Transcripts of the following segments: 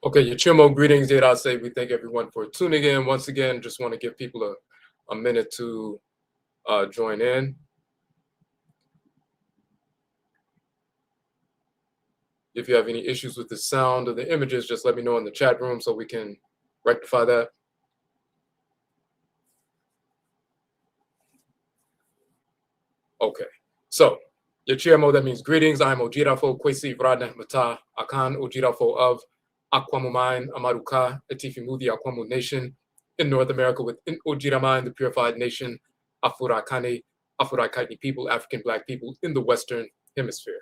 Okay, Yachimo, greetings, say we thank everyone for tuning in. Once again, just want to give people a minute to join in. If you have any issues with the sound or the images, just let me know in the chat room so we can rectify that. Okay, so Yachimo, that means greetings. I'm Odwirafo, Kwesi Vradna Mata, Akan Odwirafo of Akwamumain, Amaruka, Etifimudi Akwamu Nation in North America within Ojiraman, the purified nation, Afurakani, Afurakaini people, African Black people in the Western Hemisphere.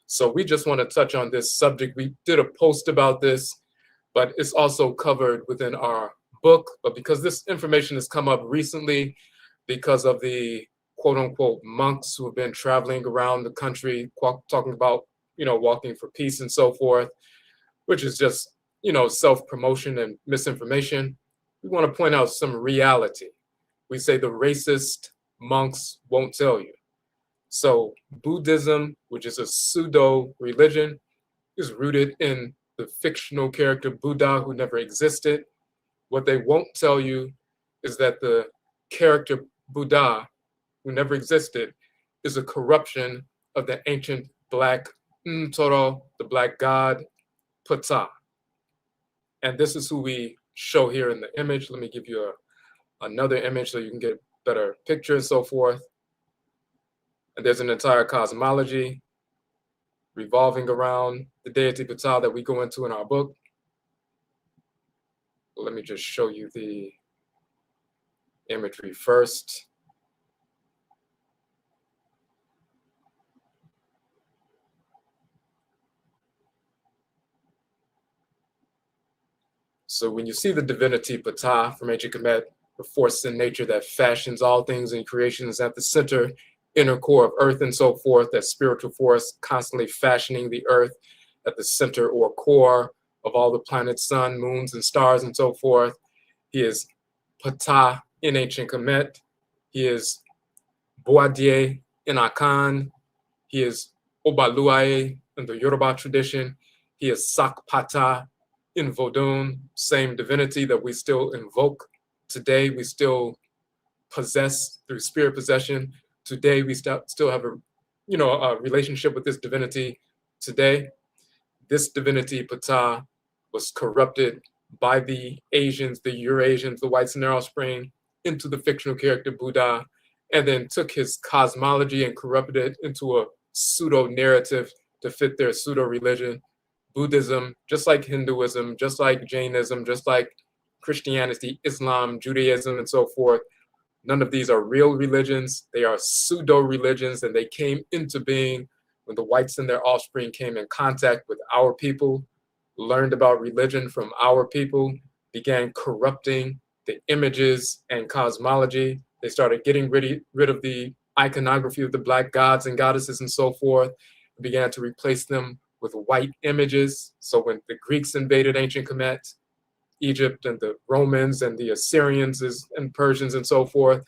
So we just want to touch on this subject. We did a post about this, but it's also covered within our book. But because this information has come up recently because of the quote unquote monks who have been traveling around the country talking about, walking for peace and so forth, which is just, self-promotion and misinformation. We want to point out some reality. We say the racist monks won't tell you. So Buddhism, which is a pseudo-religion, is rooted in the fictional character Buddha who never existed. What they won't tell you is that the character Buddha, who never existed, is a corruption of the ancient Black Ntoro, the Black god, Ptah. And this is who we show here in the image. Let me give you another image so you can get a better picture and so forth. And there's an entire cosmology revolving around the deity Ptah that we go into in our book. Let me just show you the imagery first. So when you see the divinity Ptah from ancient Kemet, the force in nature that fashions all things in creation is at the center, inner core of earth and so forth, that spiritual force constantly fashioning the earth at the center or core of all the planets, sun, moons, and stars and so forth. He is Ptah in ancient Kemet. He is Boadier in Akan. He is Obaluaye in the Yoruba tradition. He is Sakpata in Vodun, same divinity that we still invoke today. We still possess through spirit possession. Today, we still have a relationship with this divinity today. This divinity, Ptah, was corrupted by the Asians, the Eurasians, the whites and their offspring, into the fictional character Buddha, and then took his cosmology and corrupted it into a pseudo-narrative to fit their pseudo-religion. Buddhism, just like Hinduism, just like Jainism, just like Christianity, Islam, Judaism, and so forth, none of these are real religions. They are pseudo-religions, and they came into being when the whites and their offspring came in contact with our people, learned about religion from our people, began corrupting the images and cosmology. They started getting rid of the iconography of the Black gods and goddesses and so forth, and began to replace them with white images. So when the Greeks invaded ancient Kemet, Egypt, and the Romans and the Assyrians and Persians and so forth,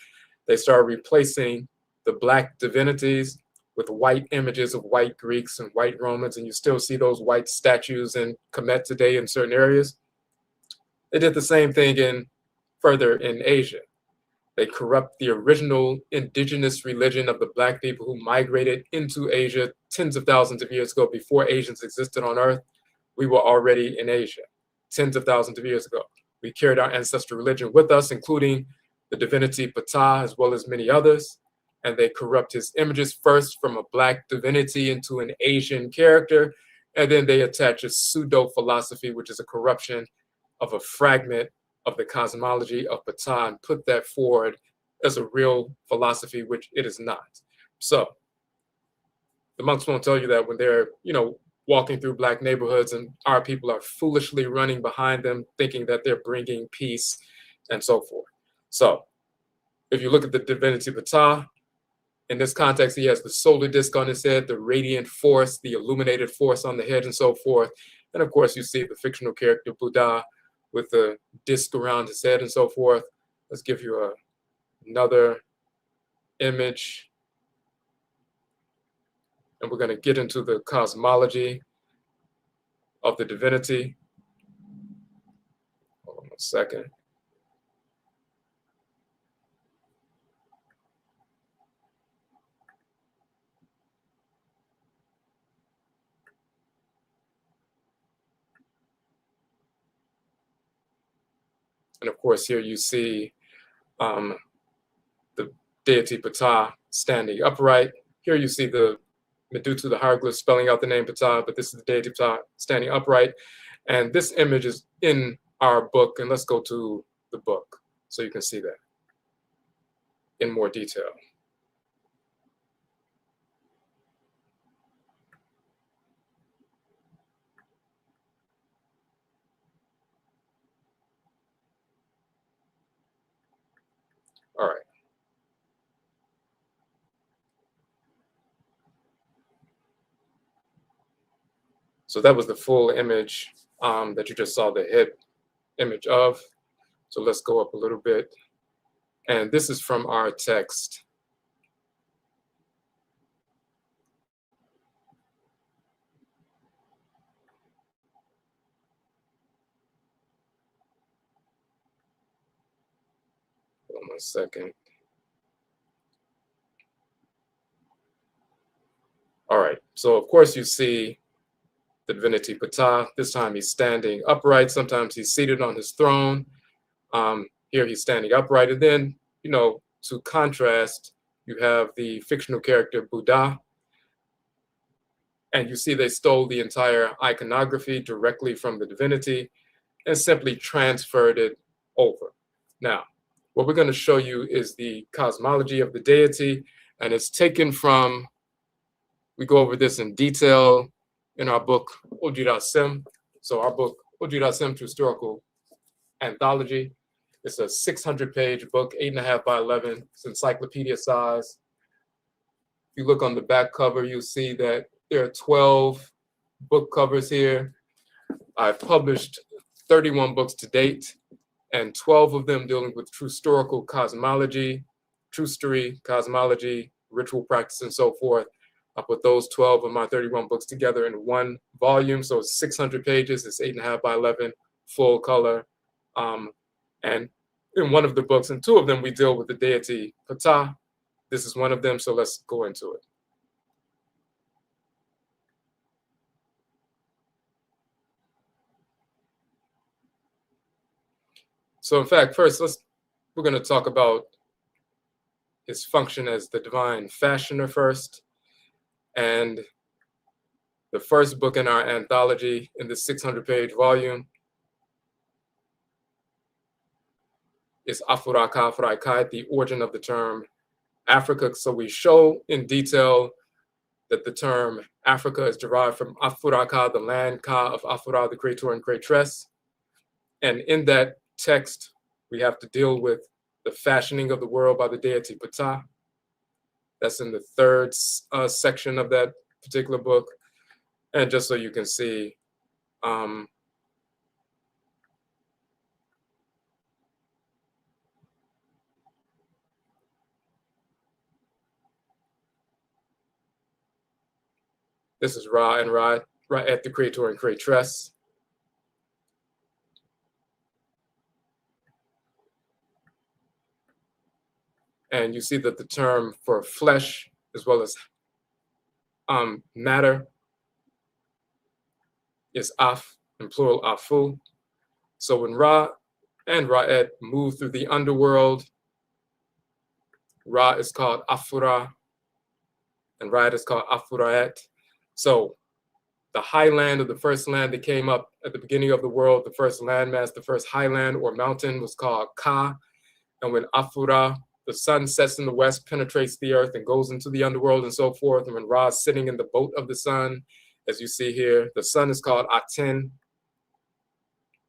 they started replacing the Black divinities with white images of white Greeks and white Romans, and you still see those white statues in Kemet today in certain areas. They did the same thing further in Asia. They corrupt the original indigenous religion of the Black people who migrated into Asia tens of thousands of years ago. Before Asians existed on Earth, we were already in Asia, tens of thousands of years ago. We carried our ancestral religion with us, including the divinity Ptah, as well as many others. And they corrupt his images first from a Black divinity into an Asian character, and then they attach a pseudo-philosophy, which is a corruption of a fragment of the cosmology of Ptah, and put that forward as a real philosophy, which it is not. So the monks won't tell you that when they're, walking through Black neighborhoods and our people are foolishly running behind them, thinking that they're bringing peace and so forth. So if you look at the divinity Ptah, in this context, he has the solar disk on his head, the radiant force, the illuminated force on the head, and so forth. And of course, you see the fictional character Buddha with the disk around his head and so forth. Let's give you another image. And we're going to get into the cosmology of the divinity. A second. And of course, here you see the deity Ptah standing upright. Here you see the Medutu, the hieroglyph spelling out the name Ptah, but this is the deity Ptah standing upright. And this image is in our book, and let's go to the book so you can see that in more detail. All right. So that was the full image that you just saw the head image of. So let's go up a little bit. And this is from our text. Hold on 1 second. All right, so of course you see the divinity Ptah. This time he's standing upright. Sometimes he's seated on his throne. Here he's standing upright. And then, you know, to contrast, you have the fictional character Buddha. And you see they stole the entire iconography directly from the divinity and simply transferred it over. Now, what we're going to show you is the cosmology of the deity, and it's taken from, we go over this in detail in our book, ODWIRASEM. So our book, ODWIRASEM Trustorical Anthology. It's a 600-page book, 8.5 by 11. It's encyclopedia size. If you look on the back cover, you'll see that there are 12 book covers here. I've published 31 books to date, and 12 of them dealing with Trustorical cosmology, true story, cosmology, ritual practice, and so forth. I put those 12 of my 31 books together in one volume. So it's 600 pages, it's 8.5 by 11, full color. And in one of the books, and 2 of them, we deal with the deity Ptah. This is one of them, so let's go into it. So in fact, first, we're going to talk about his function as the divine fashioner first. And the first book in our anthology in this 600-page volume is Afuraka Afuraikai, the origin of the term Africa. So we show in detail that the term Africa is derived from Afuraka, the land Ka of Afura, the creator and creatress. And in that text, we have to deal with the fashioning of the world by the deity Ptah. That's in the 3rd section of that particular book. And just so you can see, this is Ra and Ra at the creator and creatress. And you see that the term for flesh as well as matter is Af, in plural Afu. So when Ra and Ra'et move through the underworld, Ra is called Afura, and Ra'et is called Afuraet. So the highland of the first land that came up at the beginning of the world, the first landmass, the first highland or mountain was called Ka. And when Afura, the sun sets in the west, penetrates the earth and goes into the underworld and so forth. And when Ra is sitting in the boat of the sun, as you see here, the sun is called Aten.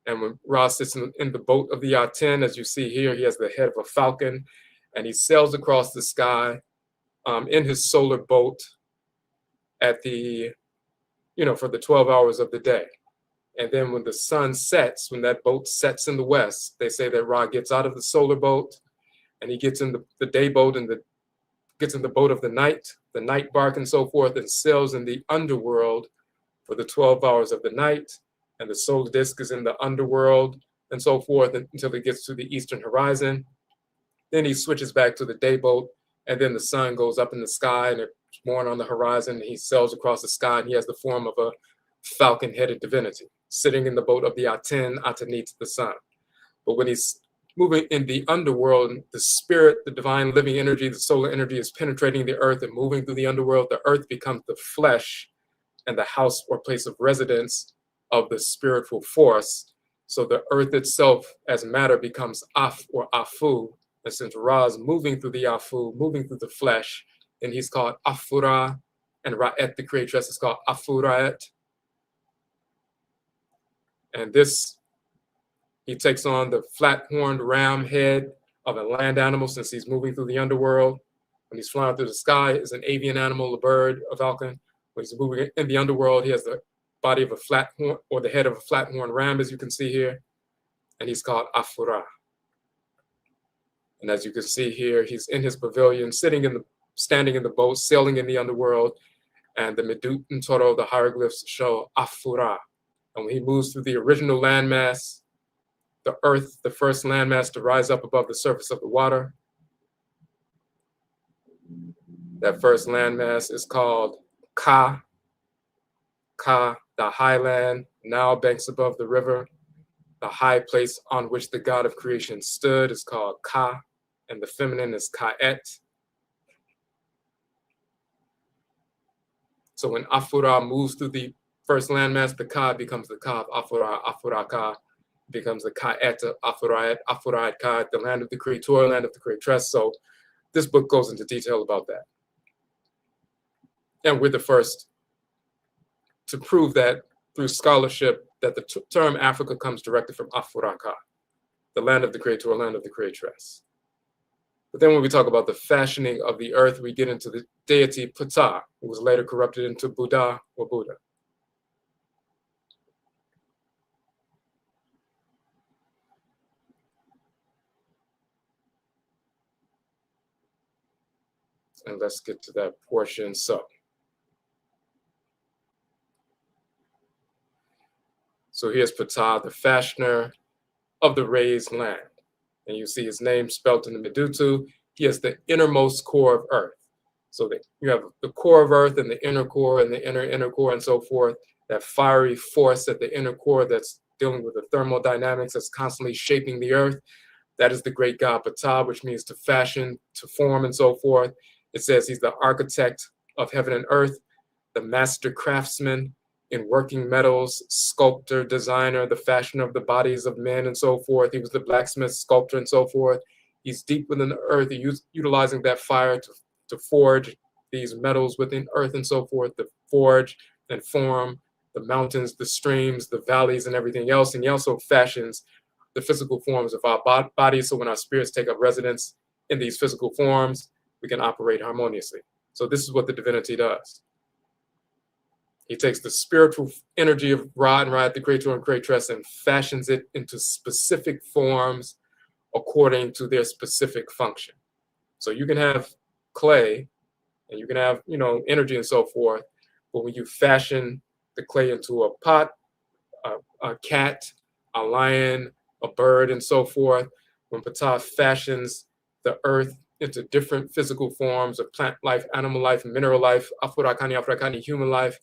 And when Ra sits in the boat of the Aten, as you see here, he has the head of a falcon, and he sails across the sky in his solar boat at the, for the 12 hours of the day. And then when the sun sets, when that boat sets in the west, they say that Ra gets out of the solar boat and he gets in the day boat and gets in the boat of the night bark and so forth, and sails in the underworld for the 12 hours of the night. And the solar disk is in the underworld and so forth until he gets to the eastern horizon. Then he switches back to the day boat, and then the sun goes up in the sky and it's born on the horizon. And he sails across the sky, and he has the form of a falcon-headed divinity sitting in the boat of the Aten, Atenit, the sun. But when he's moving in the underworld, the spirit, the divine living energy, the solar energy is penetrating the earth and moving through the underworld. The earth becomes the flesh and the house or place of residence of the spiritual force. So the earth itself as matter becomes Af or Afu. And since Ra is moving through the Afu, moving through the flesh, and he's called Afura, and Ra'et, the creatress, is called Afuraet. And this, he takes on the flat-horned ram head of a land animal since he's moving through the underworld. When he's flying through the sky, is an avian animal, a bird, a falcon. When he's moving in the underworld, he has the body of a flat horn, or the head of a flat-horned ram, as you can see here. And he's called Afura. And as you can see here, he's in his pavilion, standing in the boat, sailing in the underworld. And the Black Ntoro, the hieroglyphs show Afura. And when he moves through the original landmass, the earth, the first landmass to rise up above the surface of the water, that first landmass is called Ka. Ka, the highland, now banks above the river. The high place on which the God of creation stood is called Ka, and the feminine is Ka'et. So when Afura moves through the first landmass, the Ka becomes the Ka of Afura, Afura Ka becomes the Ka'et of Afuraet, Afuraet Ka, the land of the creator, land of the creatress. So this book goes into detail about that. And we're the first to prove that through scholarship that the term Africa comes directly from Afura Ka, the land of the creator, land of the creatress. But then when we talk about the fashioning of the earth, we get into the deity Ptah, who was later corrupted into Buddha or Buddha. And let's get to that portion. So here's Ptah, the fashioner of the raised land. And you see his name spelled in the Medutu. He is the innermost core of earth. So that you have the core of earth and the inner core and the inner core and so forth. That fiery force at the inner core that's dealing with the thermodynamics that's constantly shaping the earth. That is the great god Ptah, which means to fashion, to form, and so forth. It says he's the architect of heaven and earth, the master craftsman in working metals, sculptor, designer, the fashioner of the bodies of men and so forth. He was the blacksmith, sculptor, and so forth. He's deep within the earth, utilizing that fire to forge these metals within earth and so forth, to forge and form the mountains, the streams, the valleys, and everything else. And he also fashions the physical forms of our bodies. So when our spirits take up residence in these physical forms, we can operate harmoniously. So this is what the divinity does. He takes the spiritual energy of Ra and Ra'et, the creator and creatress, and fashions it into specific forms according to their specific function. So you can have clay and you can have, energy and so forth, but when you fashion the clay into a pot, a cat, a lion, a bird, and so forth, when Ptah fashions the earth into different physical forms of plant life, animal life, mineral life, afurakani, human life,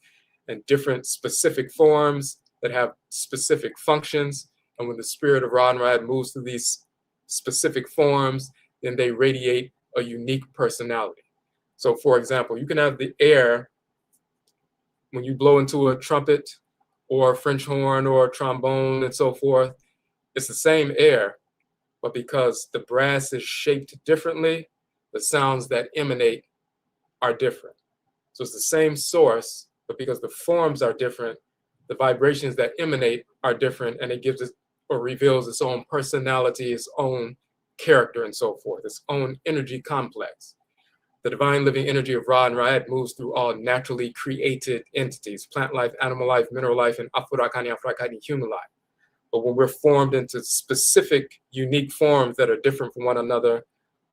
and different specific forms that have specific functions. And when the spirit of Ra and Ra'et moves through these specific forms, then they radiate a unique personality. So for example, you can have the air when you blow into a trumpet or a French horn or a trombone and so forth. It's the same air, but because the brass is shaped differently, the sounds that emanate are different. So it's the same source, but because the forms are different, the vibrations that emanate are different, and it gives it or reveals its own personality, its own character, and so forth, its own energy complex. The divine living energy of Ra and Ra'et moves through all naturally created entities, plant life, animal life, mineral life, and afurakani, human life. But when we're formed into specific, unique forms that are different from one another,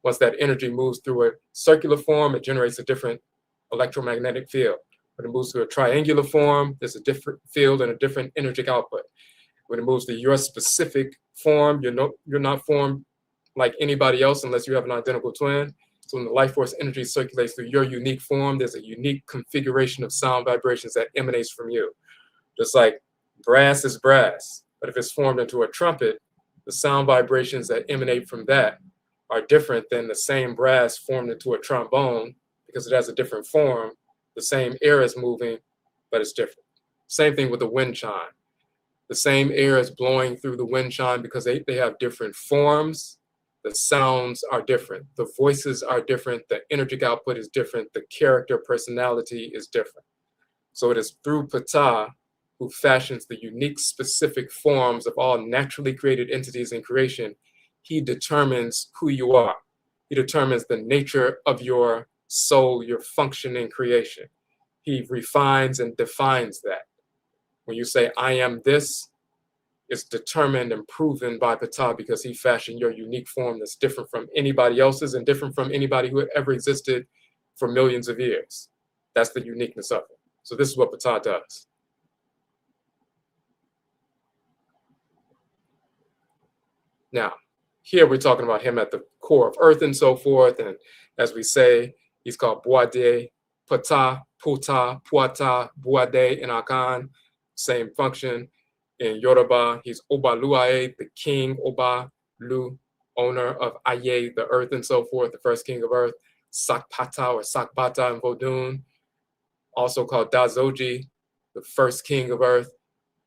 once that energy moves through a circular form, it generates a different electromagnetic field. When it moves through a triangular form, there's a different field and a different energetic output. When it moves to your specific formed. You're not formed like anybody else unless you have an identical twin. So when the life force energy circulates through your unique form, there's a unique configuration of sound vibrations that emanates from you. Just like brass is brass, but if it's formed into a trumpet, the sound vibrations that emanate from that are different than the same brass formed into a trombone because it has a different form. The same air is moving, but it's different. Same thing with the wind chime. The same air is blowing through the wind chime because they have different forms. The sounds are different. The voices are different. The energetic output is different. The character personality is different. So it is through Ptah who fashions the unique specific forms of all naturally created entities in creation. He determines who you are. He determines the nature of your soul, your function in creation. He refines and defines that. When you say, I am this, it's determined and proven by Ptah because he fashioned your unique form that's different from anybody else's and different from anybody who had ever existed for millions of years. That's the uniqueness of it. So this is what Ptah does. Now, here we're talking about him at the core of earth and so forth. And as we say, he's called Boade, Ptah, Puta, Puata, Boade in Akan, same function. In Yoruba, he's Obaluae, the king, Oba, Lu, owner of Aye, the earth and so forth, the first king of earth. Sakpata or Sakbata in Vodun, also called Dazoji, the first king of earth.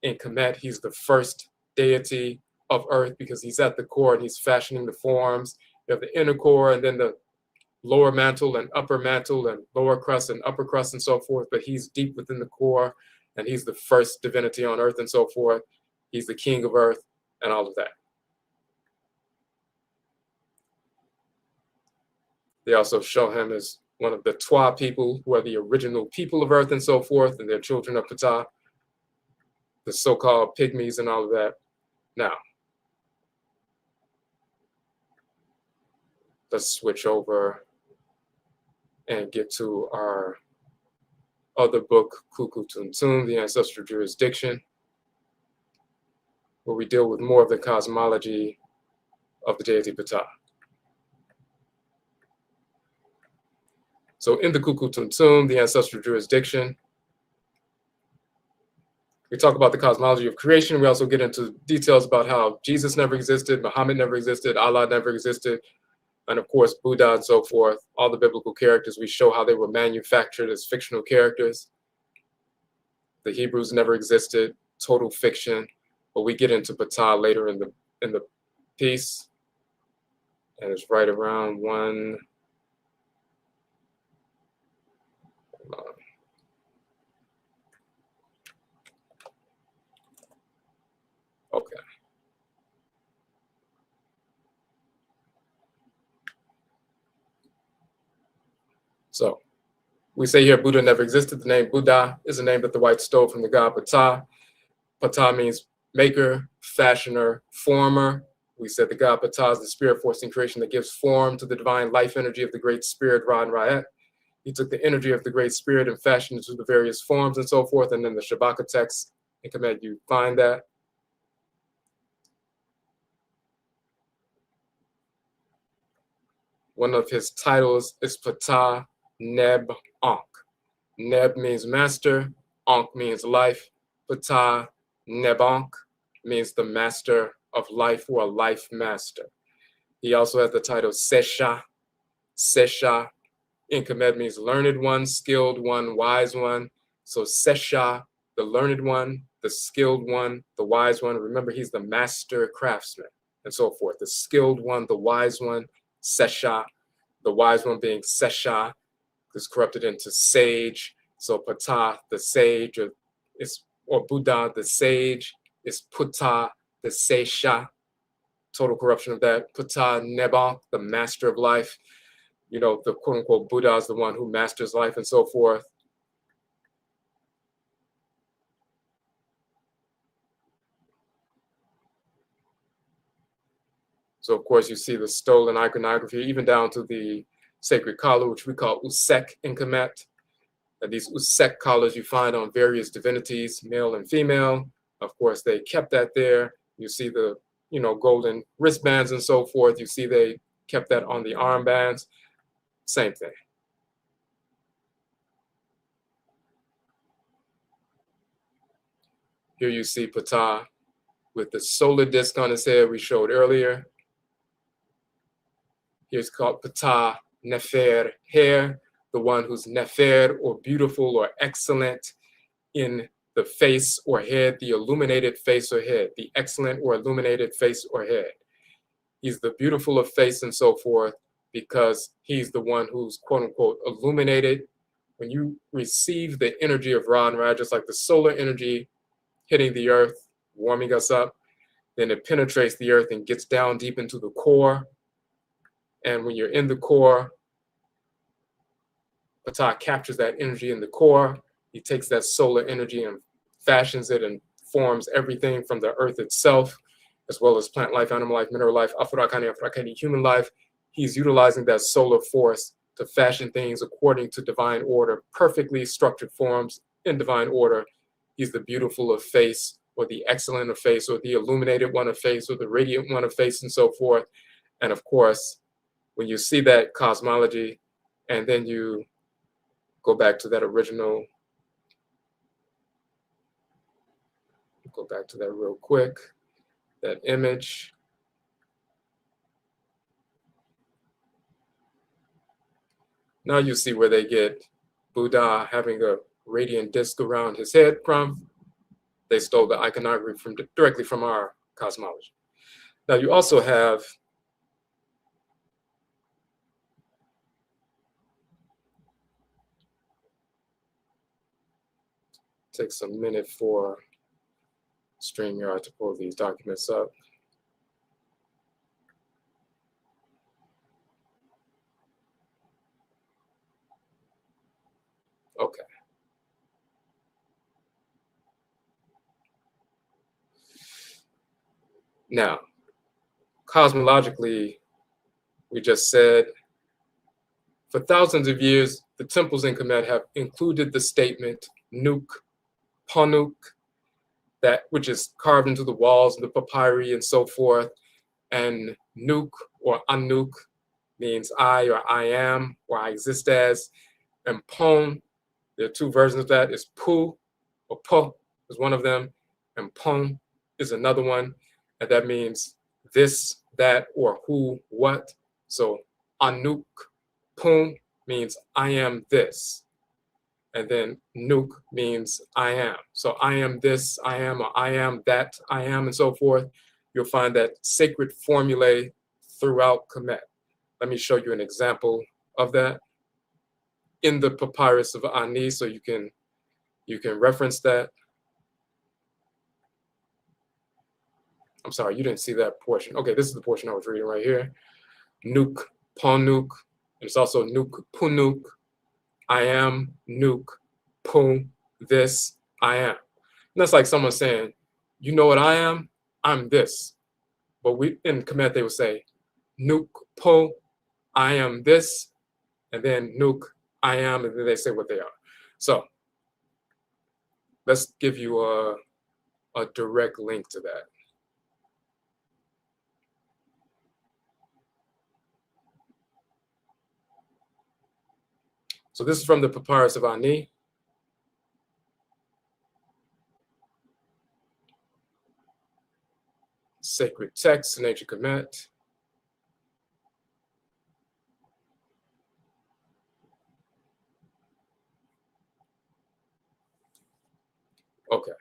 In Kemet, he's the first deity of earth because he's at the core and he's fashioning the forms. You have the inner core and then the lower mantle and upper mantle and lower crust and upper crust and so forth, but he's deep within the core and he's the first divinity on earth and so forth. He's the king of earth and all of that. They also show him as one of the Twa people who are the original people of earth and so forth, and they're children of Ptah, the so-called pygmies and all of that. Now, let's switch over and get to our other book, Kuku Tuntun, the Ancestral Jurisdiction, where we deal with more of the cosmology of the deity Ptah. So in the Kuku Tuntun, the Ancestral Jurisdiction, we talk about the cosmology of creation. We also get into details about how Jesus never existed, Muhammad never existed, Allah never existed, and of course, Buddha and so forth. All the biblical characters, we show how they were manufactured as fictional characters. The Hebrews never existed, total fiction. But we get into Ptah later in the piece, and it's right around one. Okay. So we say here Buddha never existed. The name Buddha is a name that the whites stole from the god Ptah. Ptah means maker, fashioner, former. We said the god Ptah is the spirit force in creation that gives form to the divine life energy of the great spirit Ra and Ra'et. He took the energy of the great spirit and fashioned it into the various forms and so forth. And then the Shabaka text in Kemet, you find that. One of his titles is Ptah Neb Ankh. Neb means master, Ankh means life. Ptah Neb Ankh means the master of life or a life master. He also has the title Sesha. Sesha in Kemet means learned one, skilled one, wise one. So Sesha, the learned one, the skilled one, the wise one. Remember, he's the master craftsman and so forth. The skilled one, the wise one, Sesha. The wise one being Sesha, is corrupted into sage. So Ptah, the sage, or Buddha, the sage, is Ptah, the Sesha. Total corruption of that. Ptah Neba, the master of life. You know, the quote unquote Buddha is the one who masters life and so forth. So of course you see the stolen iconography, even down to the sacred collar, which we call Usek in Kemet. And these Usek collars you find on various divinities, male and female. Of course, they kept that there. You see the golden wristbands and so forth. You see they kept that on the armbands. Same thing. Here you see Ptah with the solar disk on his head we showed earlier. Here's called Ptah Nefer Hair, the one who's Nefer, or beautiful or excellent in the face or head, the illuminated face or head, the excellent or illuminated face or head. He's the beautiful of face and so forth because he's the one who's quote unquote illuminated. When you receive the energy of Ra and Ra, just like the solar energy hitting the earth, warming us up, then it penetrates the earth and gets down deep into the core. And when you're in the core, Ptah captures that energy in the core. He takes that solar energy and fashions it and forms everything from the earth itself, as well as plant life, animal life, mineral life, afurakani, human life. He's utilizing that solar force to fashion things according to divine order, perfectly structured forms in divine order. He's the beautiful of face, or the excellent of face, or the illuminated one of face, or the radiant one of face, and so forth. And of course, when you see that cosmology, and then you go back to that original, go back to that real quick, that image. Now you see where they get Buddha having a radiant disk around his head from. They stole the iconography directly from our cosmology. Now you also have takes a minute for StreamYard to pull these documents up. Okay. Now, cosmologically, we just said, for thousands of years, the temples in Kemet have included the statement Nuk, Ponuk, that which is carved into the walls and the papyri and so forth. And Nuk or Anuk means I or I am or I exist as. And Pon, there are two versions of that, is Pu or Po is one of them, and Pon is another one. And that means this, that, or who, what. So Anuk, Pun means I am this. And then Nuk means I am. So I am this, I am, or I am that, I am, and so forth. You'll find that sacred formulae throughout Kemet. Let me show you an example of that in the papyrus of Ani, so you can reference that. I'm sorry, you didn't see that portion. Okay, this is the portion I was reading right here. Nuk, Ponuk, and it's also Nuk, Punuk. I am, Nuk, Pun, this, I am. And that's like someone saying, you know what I am? I'm this. But we in Kemet, they would say, Nuk, Po, I am this, and then Nuk, I am, and then they say what they are. So let's give you a direct link to that. So this is from the Papyrus of Ani. Sacred text in ancient Kemet. Okay.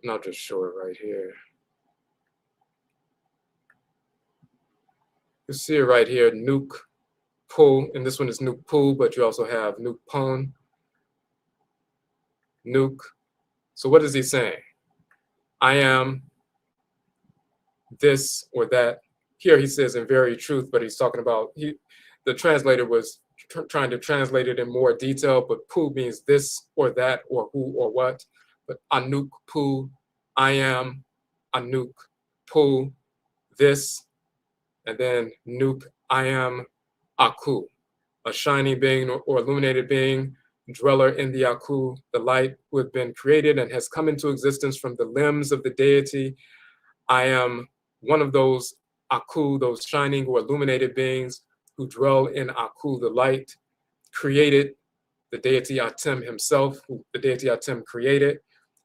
And I'll just show it right here. You see it right here, Nuk Pu, and this one is Nuk Pu, but you also have Nuk Pon, Nuk. So what is he saying? I am this or that. Here he says in very truth, but he's talking about, the translator was trying to translate it in more detail, but Pu means this or that or who or what. But Anuk Pu, I am Anuk. Pu, this, and then Nuk, I am Aku, a shining being or illuminated being, dweller in the Aku, the light who had been created and has come into existence from the limbs of the deity. I am one of those Aku, those shining or illuminated beings who dwell in Aku, the light, created the deity Atem himself, who the deity Atem created,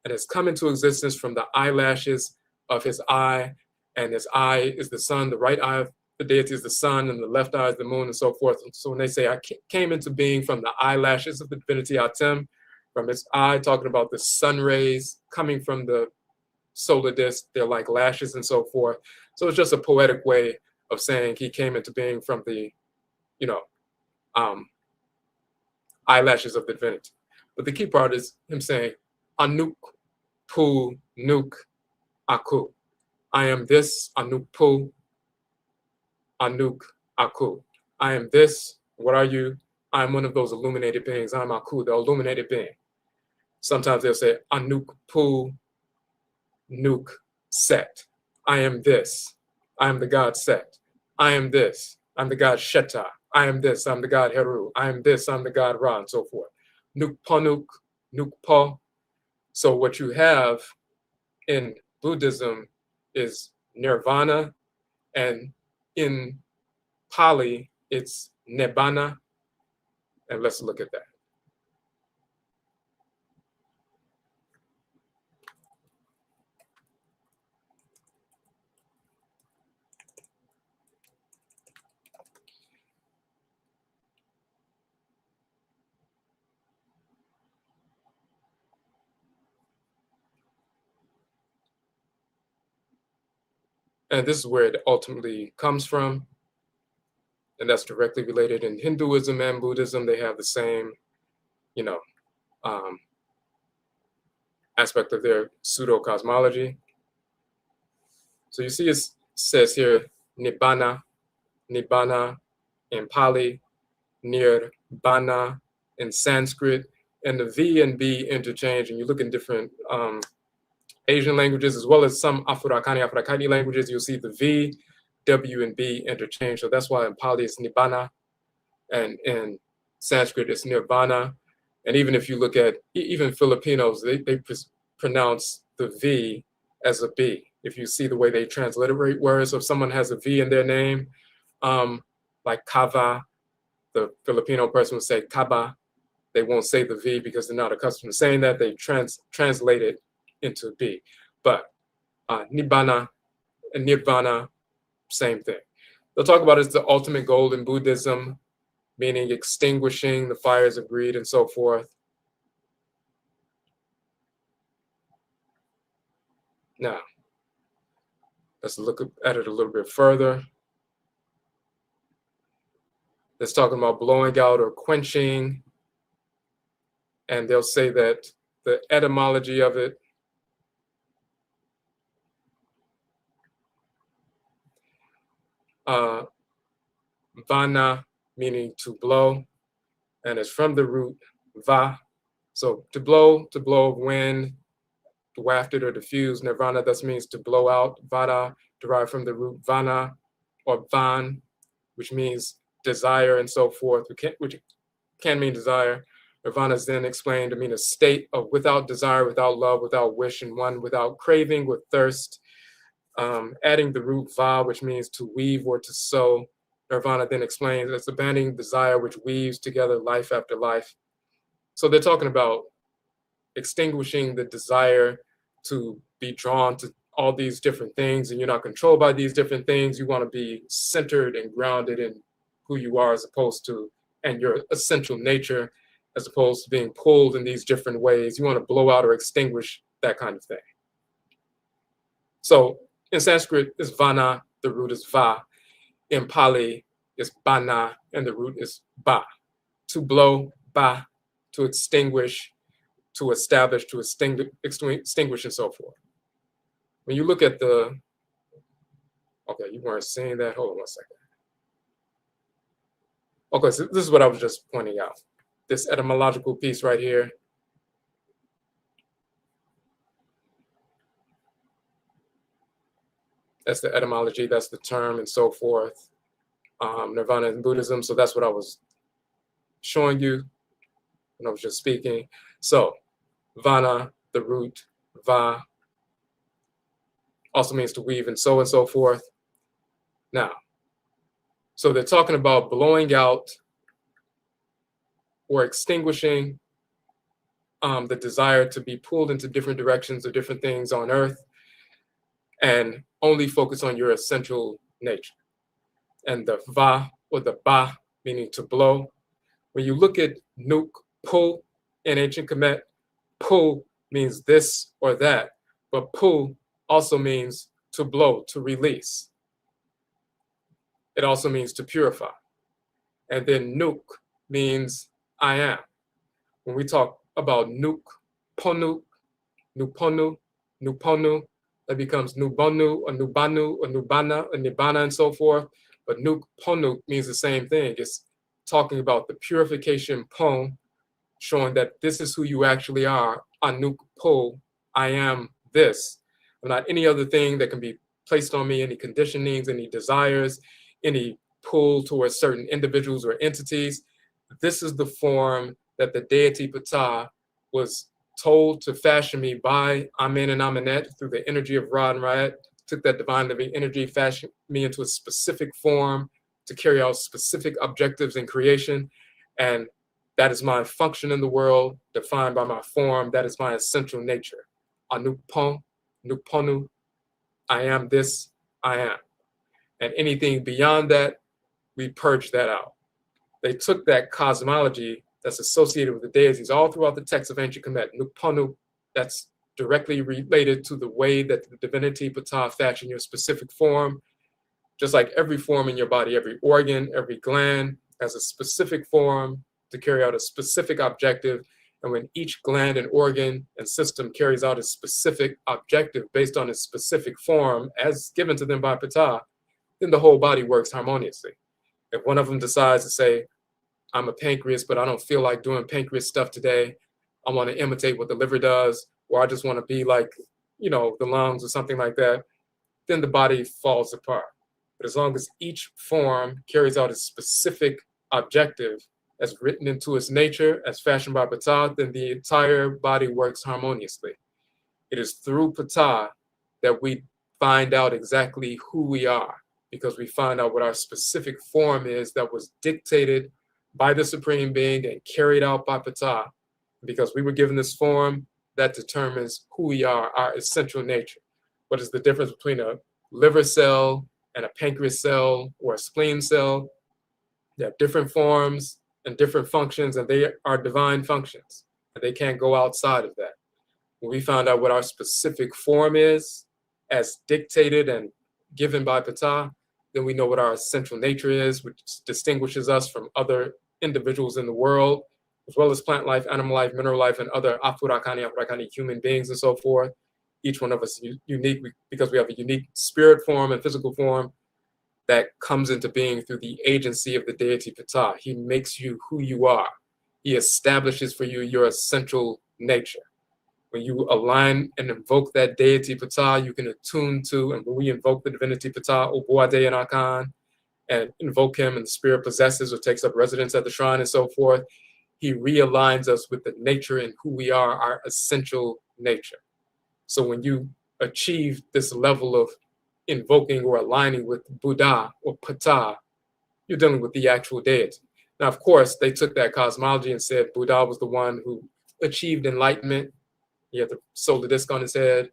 and has come into existence from the eyelashes of his eye, and his eye is the sun, the right eye of the deity is the sun, and the left eye is the moon, and so forth. So when they say I came into being from the eyelashes of the divinity Atem, from its eye, talking about the sun rays coming from the solar disk, they're like lashes and so forth. So it's just a poetic way of saying he came into being from the, you know, eyelashes of the divinity. But the key part is him saying, Anuk Pu Nuk Aku. I am this, Anuk Pu, Anuk Aku. I am this. What are you? I am one of those illuminated beings. I'm Aku, the illuminated being. Sometimes they'll say, Anuk Pu Nuk Set. I am this. I am the god Set. I am this. I'm the god Sheta. I am this. I'm the god Heru. I am this. I'm the god Ra, and so forth. Nuk Ponuk, Nuk Po. So what you have in Buddhism is nirvana, and in Pali, it's nibbana. And let's look at that. And this is where it ultimately comes from. And that's directly related in Hinduism and Buddhism. They have the same, you know, aspect of their pseudo-cosmology. So you see it says here, nibbana, nibbana in Pali, nirvana in Sanskrit, and the V and B interchange. And you look in different Asian languages, as well as some Afro-Akani languages, you'll see the V, W, and B interchange. So that's why in Pali it's nibbana, and in Sanskrit it's nirvana. And even if you look at even Filipinos, they pronounce the V as a B. If you see the way they transliterate words, so if someone has a V in their name, like Kava, the Filipino person would say Kaba. They won't say the V because they're not accustomed to saying that. They translate it into B. But Nibbana and Nirvana, same thing. They'll talk about it as the ultimate goal in Buddhism, meaning extinguishing the fires of greed and so forth. Now, let's look at it a little bit further. It's talking about blowing out or quenching. And they'll say that the etymology of it vana, meaning to blow, and it's from the root va. So to blow of wind, wafted or diffused. Nirvana, that means to blow out. Vada, derived from the root vana or van, which means desire and so forth, which can mean desire. Nirvana is then explained to mean a state of without desire, without love, without wish, and one without craving, with thirst. Adding the root va, which means to weave or to sew. Nirvana then explains it's abandoning desire which weaves together life after life. So they're talking about extinguishing the desire to be drawn to all these different things, and you're not controlled by these different things. You want to be centered and grounded in who you are as opposed to, and your essential nature, as opposed to being pulled in these different ways. You want to blow out or extinguish that kind of thing. So in Sanskrit, it's vana, the root is va. In Pali, it's bana, and the root is ba. To blow, ba, to extinguish, to establish, to extinguish, and so forth. When you look at the, okay, you weren't seeing that. Hold on one second. Okay, so this is what I was just pointing out. This etymological piece right here. That's the etymology, that's the term, and so forth. Nirvana in Buddhism. So that's what I was showing you when I was just speaking. So vana, the root, va, also means to weave, and so forth. Now, so they're talking about blowing out or extinguishing the desire to be pulled into different directions or different things on earth, and only focus on your essential nature. And the va or the ba, meaning to blow. When you look at nuk, pu in ancient Kemet, pu means this or that, but pu also means to blow, to release. It also means to purify. And then nuk means I am. When we talk about nuk, ponu, nuponu, nuponu, that becomes nubonu or nubanu or nubana or nibbana and so forth. But nuk ponu means the same thing. It's talking about the purification pon, showing that this is who you actually are. Anuk po, I am this. I'm not any other thing that can be placed on me, any conditionings, any desires, any pull towards certain individuals or entities. This is the form that the deity Ptah was told to fashion me by Amen and Amenet through the energy of Ra and Ra'et, took that divine living energy, fashioned me into a specific form to carry out specific objectives in creation. And that is my function in the world, defined by my form. That is my essential nature. Anupon, nuponu, I am this, I am. And anything beyond that, we purge that out. They took that cosmology that's associated with the deities all throughout the text of ancient Kemet. Nuponu, that's directly related to the way that the divinity Ptah fashioned your specific form. Just like every form in your body, every organ, every gland has a specific form to carry out a specific objective. And when each gland and organ and system carries out a specific objective based on its specific form as given to them by Ptah, then the whole body works harmoniously. If one of them decides to say, I'm a pancreas, but I don't feel like doing pancreas stuff today, I want to imitate what the liver does, or I just want to be like, the lungs or something like that, then the body falls apart. But as long as each form carries out its specific objective as written into its nature, as fashioned by Ptah, then the entire body works harmoniously. It is through Ptah that we find out exactly who we are, because we find out what our specific form is that was dictated by the Supreme Being and carried out by Ptah. Because we were given this form, that determines who we are, our essential nature. What is the difference between a liver cell and a pancreas cell or a spleen cell? They have different forms and different functions, and they are divine functions, and they can't go outside of that. When we found out what our specific form is, as dictated and given by Ptah, then we know what our essential nature is, which distinguishes us from other individuals in the world, as well as plant life, animal life, mineral life, and other afurakani human beings and so forth. Each one of us is unique because we have a unique spirit form and physical form that comes into being through the agency of the deity Ptah. He makes you who you are. He establishes for you your essential nature. When you align and invoke that deity Ptah, you can attune to, and when we invoke the divinity Ptah, Obuade and Akan, and invoke him and the spirit possesses or takes up residence at the shrine and so forth, he realigns us with the nature and who we are, our essential nature. So when you achieve this level of invoking or aligning with Buddha or Ptah, you're dealing with the actual deity. Now, of course, they took that cosmology and said Buddha was the one who achieved enlightenment. He had the solar disc on his head,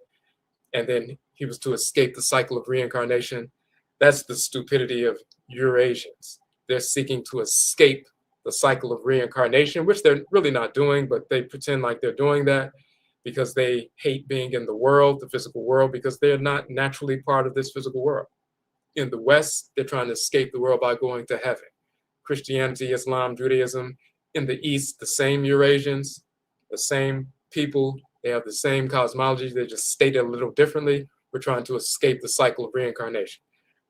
and then he was to escape the cycle of reincarnation. That's the stupidity of Eurasians. They're seeking to escape the cycle of reincarnation, which they're really not doing, but they pretend like they're doing that because they hate being in the world, the physical world, because they're not naturally part of this physical world. In the West, they're trying to escape the world by going to heaven. Christianity, Islam, Judaism. In the East, the same Eurasians, the same people, they have the same cosmology, they just state it a little differently. We're trying to escape the cycle of reincarnation.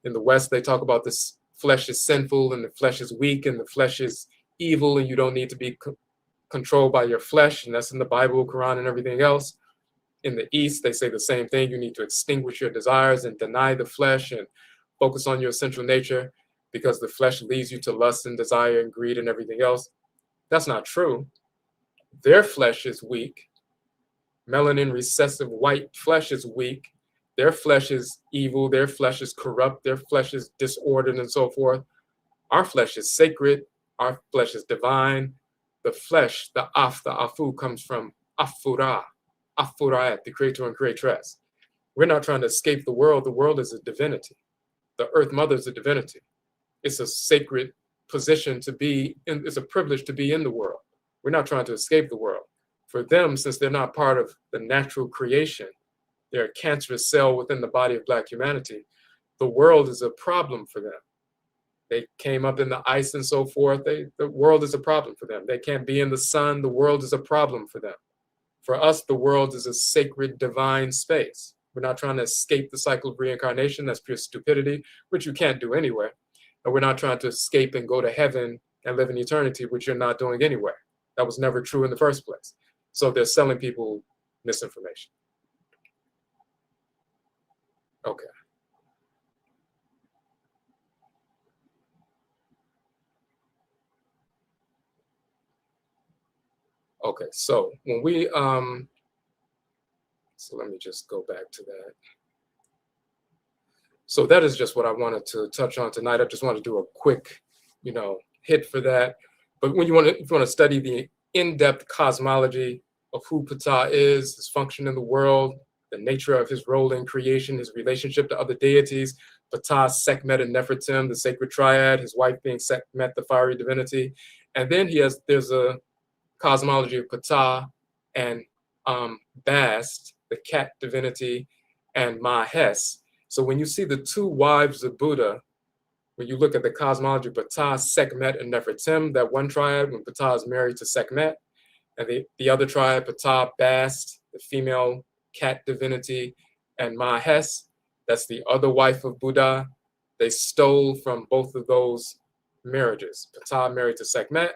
In the West, they talk about this flesh is sinful and the flesh is weak and the flesh is evil and you don't need to be controlled by your flesh. And that's in the Bible, Quran, and everything else. In the East, they say the same thing. You need to extinguish your desires and deny the flesh and focus on your essential nature, because the flesh leads you to lust and desire and greed and everything else. That's not true. Their flesh is weak. Melanin recessive white flesh is weak. Their flesh is evil. Their flesh is corrupt. Their flesh is disordered and so forth. Our flesh is sacred. Our flesh is divine. The flesh, the afu, comes from afura, afurat, the creator and creatress. We're not trying to escape the world. The world is a divinity. The earth mother is a divinity. It's a sacred position to be in. It's a privilege to be in the world. We're not trying to escape the world. For them, since they're not part of the natural creation, they're a cancerous cell within the body of Black humanity, the world is a problem for them. They came up in the ice and so forth. The world is a problem for them. They can't be in the sun. The world is a problem for them. For us, the world is a sacred, divine space. We're not trying to escape the cycle of reincarnation. That's pure stupidity, which you can't do anyway. And we're not trying to escape and go to heaven and live in eternity, which you're not doing anywhere. That was never true in the first place. So they're selling people misinformation. Okay. Okay, so when we, so let me just go back to that. So that is just what I wanted to touch on tonight. I just want to do a quick, hit for that. But when if you want to study the in-depth cosmology of who Ptah is, his function in the world, the nature of his role in creation, his relationship to other deities, Ptah, Sekhmet, and Nefertim, the sacred triad, his wife being Sekhmet, the fiery divinity. And then there's a cosmology of Ptah and Bast, the cat divinity, and Mahes. So when you see the two wives of Buddha, when you look at the cosmology of Ptah, Sekhmet, and Nefertim, that one triad, when Ptah is married to Sekhmet, and the other triad, Ptah, Bast, the female cat divinity, and Mahes, that's the other wife of Buddha. They stole from both of those marriages. Ptah married to Sekhmet,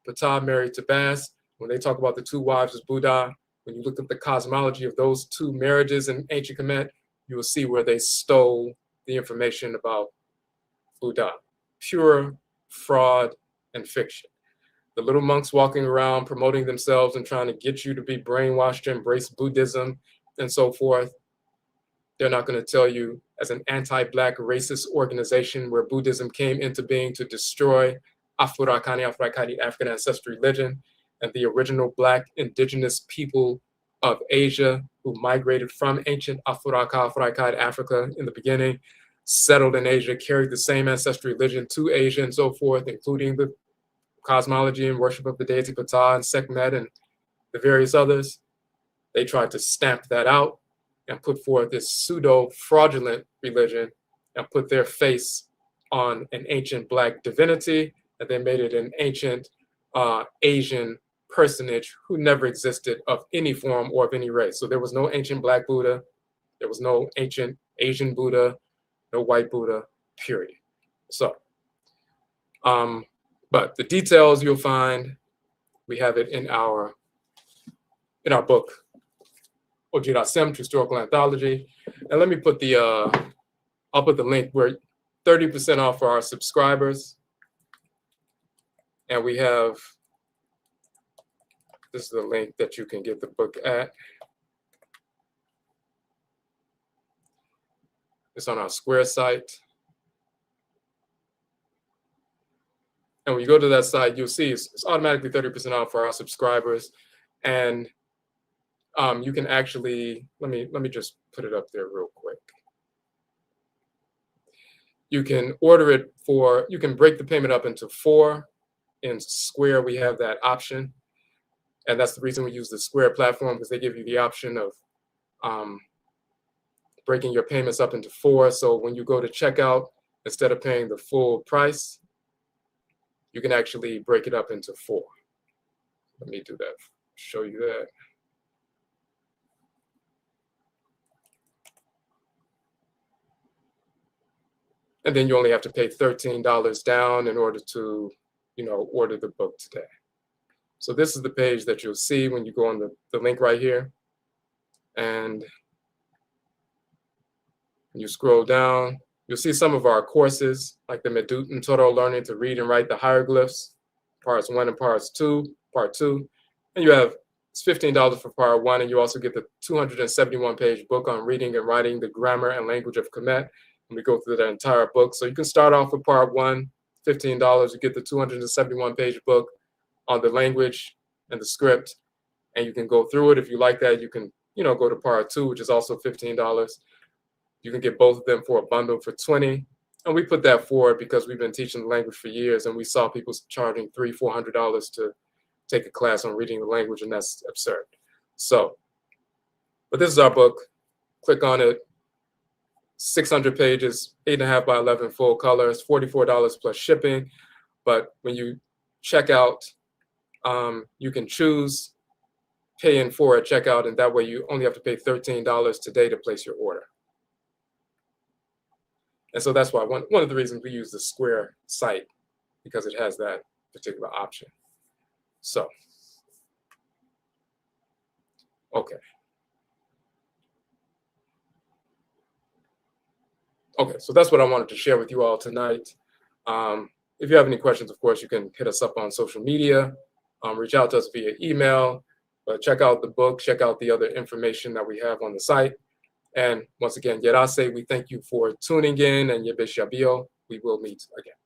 Ptah married to Bast. When they talk about the two wives of Buddha, when you look at the cosmology of those two marriages in ancient Kemet, you will see where they stole the information about Buddha. Pure fraud and fiction. The little monks walking around promoting themselves and trying to get you to be brainwashed to embrace Buddhism and so forth. They're not going to tell you, as an anti-Black racist organization where Buddhism came into being to destroy Afurakani, African ancestral religion, and the original Black indigenous people of Asia who migrated from ancient Afuraka, Africa in the beginning, settled in Asia, carried the same ancestral religion to Asia and so forth, including the cosmology and worship of the deity Ptah and Sekhmet and the various others. They tried to stamp that out and put forth this pseudo-fraudulent religion and put their face on an ancient Black divinity, and they made it an ancient Asian personage who never existed of any form or of any race. So there was no ancient Black Buddha, there was no ancient Asian Buddha, no white Buddha, period. So, but the details you'll find, we have it in our book, ODWIRASEM, Trustorical Anthology. And let me put I'll put the link where 30% off for our subscribers. And we have, this is the link that you can get the book at. It's on our Square site. And when you go to that site, you'll see it's automatically 30% off for our subscribers. And you can actually, let me just put it up there real quick. You can order it you can break the payment up into 4. In Square, we have that option. And that's the reason we use the Square platform, because they give you the option of breaking your payments up into 4. So when you go to checkout, instead of paying the full price, you can actually break it up into 4. Let me do that, show you that. And then you only have to pay $13 down in order to, order the book today. So this is the page that you'll see when you go on the link right here. And when you scroll down, you'll see some of our courses, like the Black Ntoro learning to read and write the hieroglyphs, parts 1 and part 2. And you have, it's $15 for part 1, and you also get the 271-page book on reading and writing the grammar and language of Kemet. And we go through that entire book. So you can start off with part 1, $15. You get the 271-page book on the language and the script, and you can go through it. If you like that, you can, go to part 2, which is also $15. You can get both of them for a bundle for $20. And we put that forward because we've been teaching the language for years, and we saw people charging $300, $400 to take a class on reading the language, and that's absurd. So, but this is our book. Click on it. 600 pages, 8.5 by 11 full colors, $44 plus shipping. But when you check out, you can choose pay in full at checkout, and that way you only have to pay $13 today to place your order. And so that's why one of the reasons we use the Square site, because it has that particular option. So, okay. Okay, so that's what I wanted to share with you all tonight. If you have any questions, of course, you can hit us up on social media, reach out to us via email, but check out the book, check out the other information that we have on the site. And once again, Yerase, we thank you for tuning in, and Yebeshabio, we will meet again.